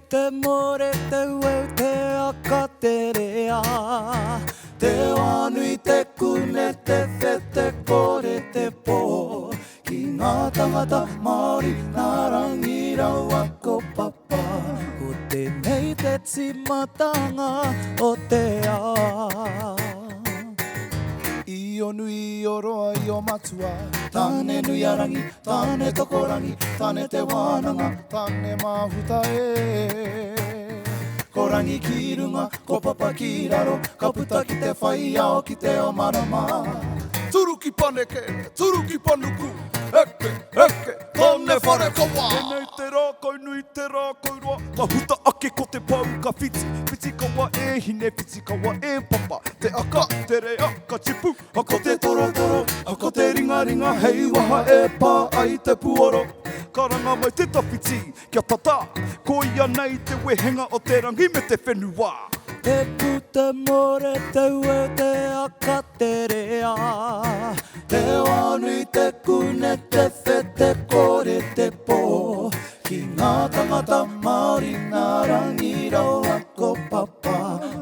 te more te ue te aka te rea. Te wanui te kune te whete kore te pō. Ki ngā tangata Māori nā rangirau ako papa. Ko tēnei te timatanga o te a. I o nui o roa i o matua. Tāne nui arangi, tāne tokorangi, tāne te wānanga, tāne mahuta e. Ko rangi ki runga, ko papa ki raro, ka puta ki te whai ao ki te o marama. Turu ki paneke, turu ki panuku, eke, eke, tōne whare kawa. E nei te rā, kau nui te rā, kau roa, ka huta ake ko te pau ka whiti. Whiti kawa e hine, whiti kawa e papa. Te aka, te rea, ka tipu, ako te toro toro, ako te ringa ringa, hei waha e pā ai te puoro. Ka ranga mai te tawhiti, kia tata, ko ia nei te wehenga o te rangi me te whenua. Te puta more te ue te aka te rea. Te wanui te kune te whete kore te pō. Ki ngā tangata Māori nā rangirau ako papa.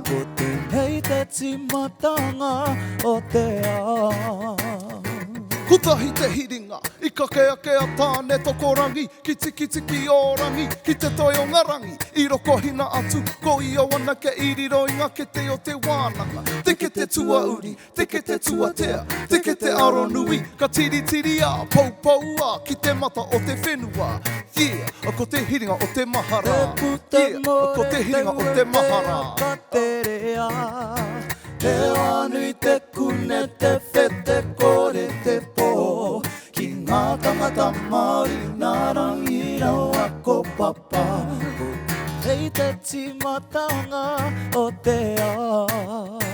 Ko tēnei te timatanga o te a. Kutahi te hiringa, i ka kea kea tāne tokorangi, ki tiki tiki o rangi, ki te toi o ngarangi, i roko hina atu, ko i o wana ke iriroinga ke te o te wānanga. Teke te tua uri, teke te tua tea, teke te aro nui, ka tiri tiri a, pou pou a, ki te mata o te whenua. Yeah, ako te hiringa o te mahara. Yeah, ako te hiringa o te mahara. Te rea, te wanui te kune te whete kore te pō. Ki ngā tangata Māori nā rangirau ako papa. Ko hei te timatanga o te a.